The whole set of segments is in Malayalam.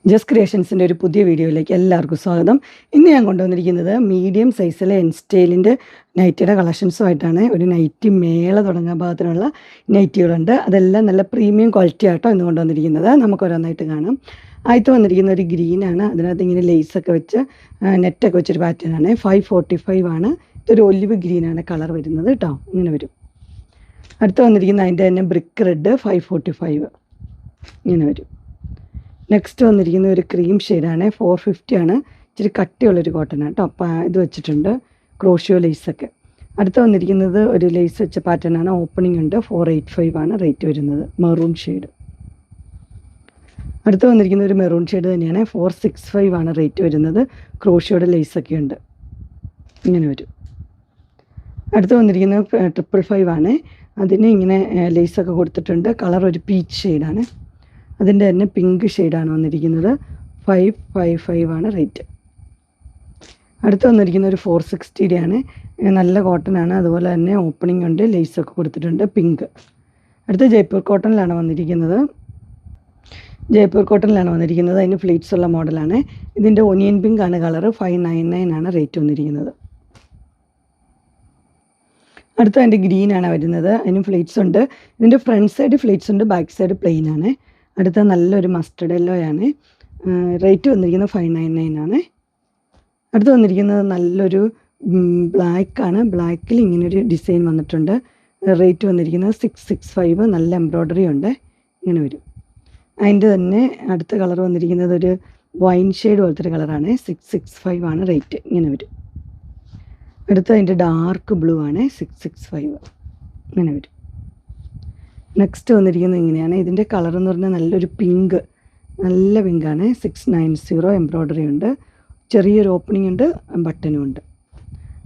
ജസ്റ്റ് ക്രിയേഷൻസിൻ്റെ ഒരു പുതിയ വീഡിയോയിലേക്ക് എല്ലാവർക്കും സ്വാഗതം. ഇന്ന് ഞാൻ കൊണ്ടുവന്നിരിക്കുന്നത് മീഡിയം സൈസിലെ എൻസ്റ്റൈലിൻ്റെ നൈറ്റിയുടെ കളക്ഷൻസുമായിട്ടാണ്. ഒരു നൈറ്റി മേള തുടങ്ങാൻ ഭാഗത്തിനുള്ള നൈറ്റികളുണ്ട്. അതെല്ലാം നല്ല പ്രീമിയം ക്വാളിറ്റി ആയിട്ടോ ഇന്ന് കൊണ്ടുവന്നിരിക്കുന്നത്. നമുക്ക് ഓരോന്നായിട്ട് കാണാം. ആദ്യത്തെ വന്നിരിക്കുന്ന ഒരു ഗ്രീനാണ്. അതിനകത്ത് ഇങ്ങനെ ലേസൊക്കെ വെച്ച് നെറ്റൊക്കെ വെച്ചൊരു പാറ്റേണാണ്. 545 ആണ്. ഇതൊരു ഒലിവ് ഗ്രീനാണ് കളർ വരുന്നത് കേട്ടോ. ഇങ്ങനെ വരും. അടുത്ത് വന്നിരിക്കുന്ന അതിൻ്റെ തന്നെ ബ്രിക്ക് റെഡ് 545 ഇങ്ങനെ വരും. നെക്സ്റ്റ് വന്നിരിക്കുന്ന ഒരു ക്രീം ഷെയ്ഡാണ്. 450 ആണ്. ഇച്ചിരി കട്ടിയുള്ളൊരു കോട്ടനാണ് കേട്ടോ. അപ്പം ഇത് വെച്ചിട്ടുണ്ട് ക്രോഷ്യോ ലേസൊക്കെ. അടുത്ത് വന്നിരിക്കുന്നത് ഒരു ലേസ് വെച്ച പാറ്റേണാണ്. ഓപ്പണിംഗ് ഉണ്ട്. 485 ആണ് റേറ്റ് വരുന്നത്. Maroon shade. അടുത്ത് വന്നിരിക്കുന്ന ഒരു മെറൂൺ ഷെയ്ഡ് തന്നെയാണ്. 465 ആണ് റേറ്റ് വരുന്നത്. ക്രോഷ്യോയുടെ ലേസൊക്കെ ഉണ്ട്. ഇങ്ങനെ വരും. അടുത്ത് വന്നിരിക്കുന്നത് 555 ആണ്. അതിന് ഇങ്ങനെ ലേസൊക്കെ കൊടുത്തിട്ടുണ്ട്. കളർ ഒരു പീച്ച് ഷെയ്ഡാണ്. അതിൻ്റെ തന്നെ പിങ്ക് ഷെയ്ഡാണ് വന്നിരിക്കുന്നത്. 555 ആണ് റേറ്റ്. അടുത്ത് വന്നിരിക്കുന്ന ഒരു 460 ആണ്. നല്ല കോട്ടനാണ്. അതുപോലെ തന്നെ ഓപ്പണിംഗ് ഉണ്ട്. ലേസൊക്കെ കൊടുത്തിട്ടുണ്ട്. പിങ്ക്. അടുത്ത് ജയ്പൂർ കോട്ടണിലാണ് വന്നിരിക്കുന്നത്. അതിന് ഫ്ലീറ്റ്സ് ഉള്ള മോഡലാണ്. ഇതിൻ്റെ ഒനിയൻ പിങ്ക് ആണ് കളറ്. 599 ആണ് റേറ്റ് വന്നിരിക്കുന്നത്. അടുത്ത അതിൻ്റെ ഗ്രീനാണ് വരുന്നത്. അതിന് ഫ്ലീറ്റ്സ് ഉണ്ട്. ഇതിൻ്റെ ഫ്രണ്ട് സൈഡ് ഫ്ലീറ്റ്സ് ഉണ്ട്. ബാക്ക് സൈഡ് പ്ലെയിൻ ആണ്. അടുത്ത നല്ലൊരു മസ്റ്റർഡ് യെല്ലോ ആണ്. റേറ്റ് വന്നിരിക്കുന്നത് 599 ആണ്. അടുത്ത് വന്നിരിക്കുന്നത് നല്ലൊരു ബ്ലാക്കാണ്. ബ്ലാക്കിൽ ഇങ്ങനൊരു ഡിസൈൻ വന്നിട്ടുണ്ട്. റേറ്റ് വന്നിരിക്കുന്നത് 665. നല്ല എംബ്രോയ്ഡറി ഉണ്ട്. ഇങ്ങനെ വരും. അതിൻ്റെ തന്നെ അടുത്ത കളർ വന്നിരിക്കുന്നത് ഒരു വൈൻ ഷെയ്ഡ് പോലത്തെ ഒരു കളറാണ്. 665 ആണ് റേറ്റ്. ഇങ്ങനെ വരും. അടുത്ത അതിൻ്റെ ഡാർക്ക് ബ്ലൂ ആണ്. 665 ഇങ്ങനെ വരും. നെക്സ്റ്റ് വന്നിരിക്കുന്നത് ഇങ്ങനെയാണ്. ഇതിൻ്റെ കളർ എന്ന് പറഞ്ഞാൽ നല്ലൊരു പിങ്ക്, നല്ല പിങ്കാണ്. 690 എംബ്രോയ്ഡറി ഉണ്ട്. ചെറിയൊരു ഓപ്പണിംഗ് ഉണ്ട്. ബട്ടനും ഉണ്ട്.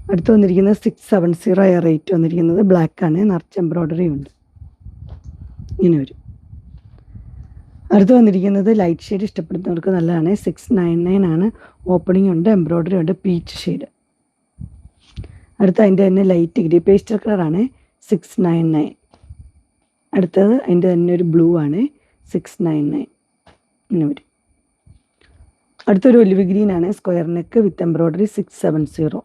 അടുത്ത് വന്നിരിക്കുന്നത് 670 റേറ്റ് വന്നിരിക്കുന്നത്. ബ്ലാക്കാണ്. നിറച്ച് എംബ്രോയ്ഡറി ഉണ്ട്. ഇങ്ങനെ വരും. അടുത്ത് വന്നിരിക്കുന്നത് ലൈറ്റ് ഷെയ്ഡ് ഇഷ്ടപ്പെടുന്നവർക്ക് നല്ലതാണ്. 699 ആണ്. ഓപ്പണിംഗ് ഉണ്ട്. എംബ്രോയ്ഡറി ഉണ്ട്. Peach shade. അടുത്ത അതിൻ്റെ തന്നെ ലൈറ്റ് ഗ്രീൻ പേസ്റ്റൽ കളറാണ്. 699. അടുത്തത് അതിൻ്റെ തന്നെ ഒരു ബ്ലൂ ആണ്. 699 ഇങ്ങനെ വരും. അടുത്തൊരു ഒലിവ് ഗ്രീൻ ആണ്. Square neck with embroidery. 670.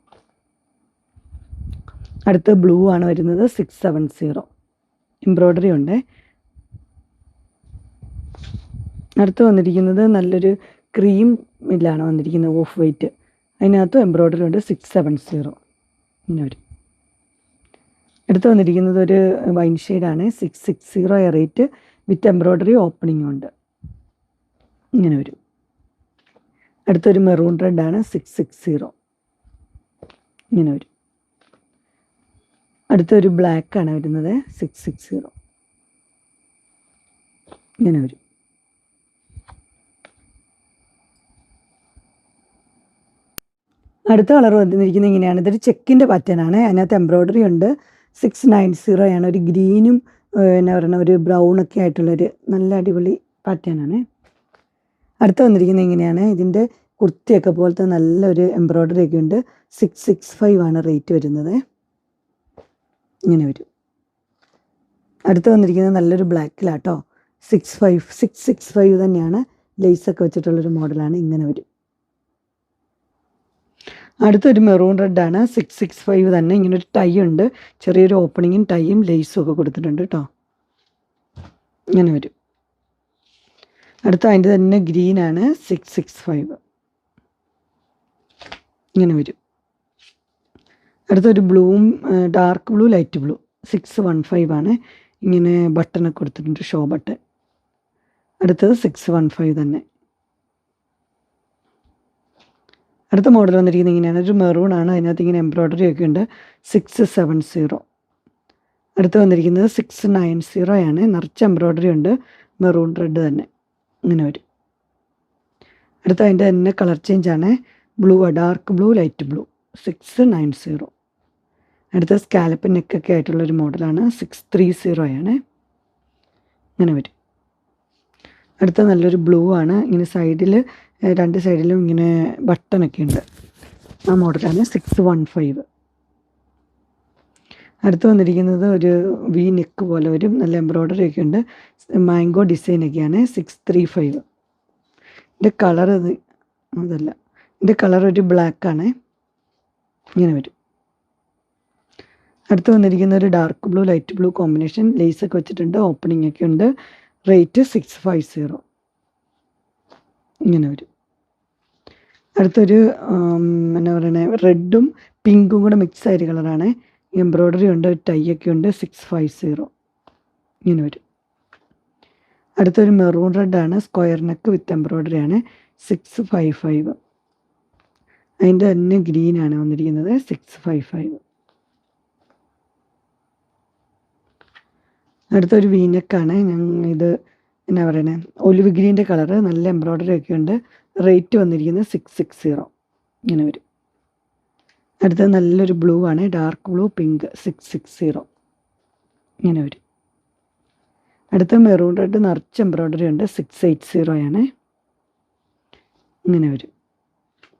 അടുത്ത ബ്ലൂ ആണ് വരുന്നത്. 670 എംബ്രോയ്ഡറി ഉണ്ട്. അടുത്ത് വന്നിരിക്കുന്നത് നല്ലൊരു ക്രീം ഇതിലാണ് വന്നിരിക്കുന്നത്. Of white. അതിനകത്ത് എംബ്രോയ്ഡറി ഉണ്ട്. 670 ഇങ്ങനെ വരും. അടുത്ത് വന്നിരിക്കുന്നത് ഒരു വൈൻ ഷെയ്ഡാണ്. 660 റേറ്റ് വിത്ത് എംബ്രോയ്ഡറി. ഓപ്പണിംഗ് ഉണ്ട്. ഇങ്ങനെ വരും. അടുത്തൊരു മെറൂൺ റെഡാണ്. 660 ഇങ്ങനെ വരും. അടുത്തൊരു ബ്ലാക്കാണ് വരുന്നത്. 660 ഇങ്ങനെ വരും. അടുത്ത കളർ വന്നിരിക്കുന്നത് ഇങ്ങനെയാണ്. ഇതൊരു ചെക്കിൻ്റെ പാറ്റേണാണ്. അതിനകത്ത് എംബ്രോയ്ഡറി ഉണ്ട്. 690 ആണ്. ഒരു ഗ്രീനും എന്നാ പറയുക ഒരു ബ്രൗണൊക്കെ ആയിട്ടുള്ളൊരു നല്ല അടിപൊളി പാറ്റേണാണ്. അടുത്ത വന്നിരിക്കുന്നത് ഇങ്ങനെയാണ്. ഇതിൻ്റെ കുർത്തിയൊക്കെ പോലത്തെ നല്ലൊരു എംബ്രോയ്ഡറി ഒക്കെ ഉണ്ട്. 665 ആണ് റേറ്റ് വരുന്നത്. ഇങ്ങനെ വരും. അടുത്ത് വന്നിരിക്കുന്നത് നല്ലൊരു ബ്ലാക്കിലാട്ടോ. 665 തന്നെയാണ്. ലേസൊക്കെ വെച്ചിട്ടുള്ളൊരു മോഡലാണ്. ഇങ്ങനെ വരും. അടുത്തൊരു മെറൂൺ റെഡാണ്. 665 തന്നെ. ഇങ്ങനൊരു ടൈ ഉണ്ട്. ചെറിയൊരു ഓപ്പണിങ്ങും ടൈയും ലേസും ഒക്കെ കൊടുത്തിട്ടുണ്ട് കേട്ടോ. ഇങ്ങനെ വരും. അടുത്ത അതിൻ്റെ തന്നെ ഗ്രീനാണ്. 665 ഇങ്ങനെ വരും. അടുത്തൊരു ബ്ലൂവും ഡാർക്ക് ബ്ലൂ ലൈറ്റ് ബ്ലൂ 615 ആണ്. ഇങ്ങനെ ബട്ടണൊക്കെ കൊടുത്തിട്ടുണ്ട്. Show button. അടുത്തത് 615 തന്നെ. അടുത്ത മോഡൽ വന്നിരിക്കുന്നത് ഇങ്ങനെയാണ്. ഒരു മെറൂൺ ആണ്. അതിനകത്ത് ഇങ്ങനെ എംബ്രോയ്ഡറി ഒക്കെ ഉണ്ട്. 670. അടുത്ത് വന്നിരിക്കുന്നത് 690 ആണ്. നിറച്ച് എംബ്രോയ്ഡറി ഉണ്ട്. മെറൂൺ റെഡ് തന്നെ. ഇങ്ങനെ വരും. അടുത്ത അതിൻ്റെ തന്നെ കളർ ചേഞ്ച് ആണ്. Blue, dark blue light blue. 690. അടുത്ത സ്കാലപ്പ് നെക്കൊക്കെ ആയിട്ടുള്ളൊരു മോഡലാണ്. 630 ആണ്. ഇങ്ങനെ വരും. അടുത്ത നല്ലൊരു ബ്ലൂ ആണ്. ഇങ്ങനെ സൈഡിൽ രണ്ട് സൈഡിലും ഇങ്ങനെ ബട്ടണൊക്കെ ഉണ്ട്. ആ മോഡലാണ്. 615. അടുത്ത് വന്നിരിക്കുന്നത് ഒരു വി നെക്ക് പോലെ വരും. നല്ല എംബ്രോയ്ഡറി ഒക്കെ ഉണ്ട്. മാംഗോ ഡിസൈനൊക്കെയാണ്. 635. ഇതിൻ്റെ കളർ അതല്ല, ഇതിൻ്റെ കളർ ഒരു ബ്ലാക്കാണ്, ഇങ്ങനെ വരും. അടുത്ത് വന്നിരിക്കുന്ന ഒരു dark blue light blue combination, ലേസൊക്കെ വെച്ചിട്ടുണ്ട്, ഓപ്പണിംഗ് ഒക്കെ ഉണ്ട്. റേറ്റ് 650, ഇങ്ങനെ വരും. അടുത്തൊരു എന്നാ പറയണേ, റെഡും പിങ്കും കൂടെ മിക്സ് ആയൊരു കളറാണ്. എംബ്രോയ്ഡറി ഉണ്ട്, ടൈ ഒക്കെ ഉണ്ട്. 650, ഇങ്ങനെ വരും. അടുത്തൊരു മെറൂൺ റെഡാണ്, സ്ക്വയർ നെക്ക് വിത്ത് എംബ്രോയ്ഡറി ആണ്. 655. അതിൻ്റെ തന്നെ ഗ്രീനാണ് വന്നിരിക്കുന്നത്. 655. അടുത്തൊരു വീനെക്കാണ്. ഇത് എന്നാ പറയണേ, ഒലിവ് ഗ്രീൻ്റെ കളറ്, നല്ല എംബ്രോയ്ഡറി ഒക്കെ ഉണ്ട്. റേറ്റ് വന്നിരിക്കുന്നത് 660, ഇങ്ങനെ വരും. അടുത്തത് നല്ലൊരു ബ്ലൂ ആണ്, ഡാർക്ക് ബ്ലൂ പിങ്ക്. 660, ഇങ്ങനെ വരും. അടുത്ത മെറൂൺ റെഡ് നിറച്ച് എംബ്രോയ്ഡറി ഉണ്ട്. 680 ആണ്, ഇങ്ങനെ വരും.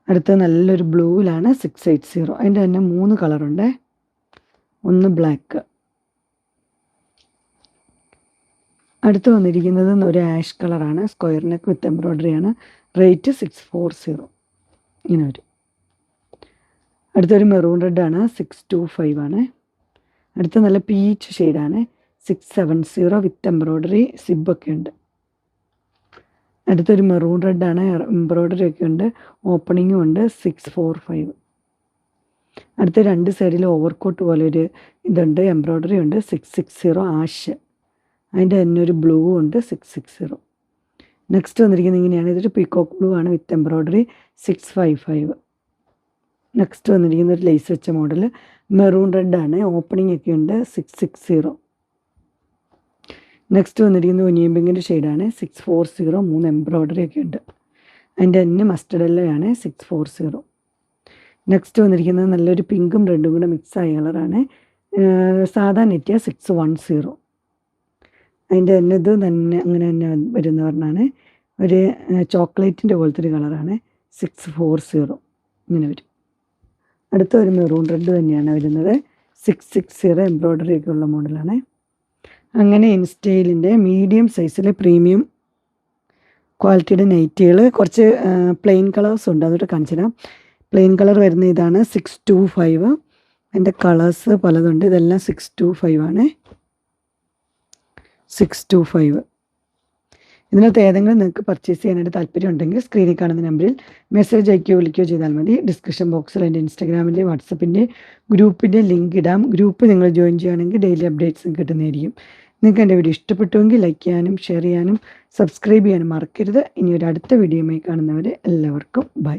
അടുത്ത നല്ലൊരു ബ്ലൂവിലാണ് 680. അതിൻ്റെ തന്നെ 3 കളറുണ്ട്. ഒന്ന് ബ്ലാക്ക്. അടുത്ത് വന്നിരിക്കുന്നത് ഒരു ആഷ് കളറാണ്, സ്ക്വയർ നെക്ക് വിത്ത് എംബ്രോയ്ഡറി ആണ്. റേറ്റ് 640, ഇങ്ങനെ വരും. അടുത്തൊരു മെറൂൺ റെഡാണ്, 625 ആണ്. അടുത്ത നല്ല പീച്ച് ഷെയ്ഡാണ്, 670 വിത്ത് എംബ്രോയ്ഡറി, സിബൊക്കെ ഉണ്ട്. അടുത്തൊരു മെറൂൺ റെഡാണ്, എംബ്രോയ്ഡറി ഒക്കെ ഉണ്ട്, ഓപ്പണിങ്ങും ഉണ്ട്. 645. അടുത്ത 2 സൈഡിൽ ഓവർകോട്ട് പോലെ ഒരു ഇതുണ്ട്, എംബ്രോയ്ഡറി ഉണ്ട്. 660 ആഷ്. അതിൻ്റെ തന്നെ ഒരു ബ്ലൂ ഉണ്ട്. 660. നെക്സ്റ്റ് വന്നിരിക്കുന്നത് ഇങ്ങനെയാണ്. ഇതൊരു പീക്കോക്ക് ബ്ലൂ ആണ് വിത്ത് എംബ്രോയ്ഡറി. 655. നെക്സ്റ്റ് വന്നിരിക്കുന്ന ഒരു ലേസ് വെച്ച മോഡൽ മെറൂൺ റെഡാണ്, ഓപ്പണിംഗ് ഒക്കെ ഉണ്ട്. 660. നെക്സ്റ്റ് വന്നിരിക്കുന്നത് ഒനിയൻ പിങ്കിൻ്റെ ഷെയ്ഡാണ്. 640. 3 എംബ്രോയ്ഡറി ഒക്കെ ഉണ്ട്. അതിൻ്റെ തന്നെ മസ്റ്റർഡ് യെല്ലോ ആണ്. 640. നെക്സ്റ്റ് വന്നിരിക്കുന്നത് നല്ലൊരു പിങ്കും റെഡും കൂടെ മിക്സ് ആയ കളറാണ്. സാധാ നെറ്റിയ 610. അതിൻ്റെ തന്നെ ഇത് തന്നെ അങ്ങനെ തന്നെ വരുന്ന പറഞ്ഞാണ്. ഒരു ചോക്ലേറ്റിൻ്റെ പോലത്തെ ഒരു കളറാണ്. 640, ഇങ്ങനെ വരും. അടുത്ത ഒരു മെറൂൺ റെഡ് തന്നെയാണ് വരുന്നത്. 660 എംബ്രോയ്ഡറി ഒക്കെ ഉള്ള മോഡലാണ്. അങ്ങനെ ഇൻസ്റ്റൈലിൻ്റെ മീഡിയം സൈസിലെ പ്രീമിയം ക്വാളിറ്റിയുടെ നൈറ്റികൾ, കുറച്ച് പ്ലെയിൻ കളേഴ്സ് ഉണ്ട്, അതൊട്ട് കാണിച്ചു തരാം. പ്ലെയിൻ കളർ വരുന്ന ഇതാണ് 625. അതിൻ്റെ കളേഴ്സ് പലതുണ്ട്. ഇതെല്ലാം 625 ആണ്. 625. ഇതിനകത്ത് ഏതെങ്കിലും നിങ്ങൾക്ക് പർച്ചേസ് ചെയ്യാനായിട്ട് താല്പര്യം ഉണ്ടെങ്കിൽ സ്ക്രീനിൽ കാണുന്ന നമ്പറിൽ മെസ്സേജ് അയക്കുകയോ വിളിക്കുകയോ ചെയ്താൽ മതി. ഡിസ്ക്രിപ്ഷൻ ബോക്സിൽ എൻ്റെ ഇൻസ്റ്റാഗ്രാമിൻ്റെ വാട്സപ്പിൻ്റെ ഗ്രൂപ്പിൻ്റെ ലിങ്ക് ഇടാം. ഗ്രൂപ്പ് നിങ്ങൾ ജോയിൻ ചെയ്യുകയാണെങ്കിൽ ഡെയിലി അപ്ഡേറ്റ്സും കിട്ടുന്നതായിരിക്കും. നിങ്ങൾക്ക് എൻ്റെ വീഡിയോ ഇഷ്ടപ്പെട്ടുവെങ്കിൽ ലൈക്ക് ചെയ്യാനും ഷെയർ ചെയ്യാനും സബ്സ്ക്രൈബ് ചെയ്യാനും മറക്കരുത്. ഇനി ഒരു അടുത്ത വീഡിയോയുമായി കാണുന്നവരെ എല്ലാവർക്കും ബൈ.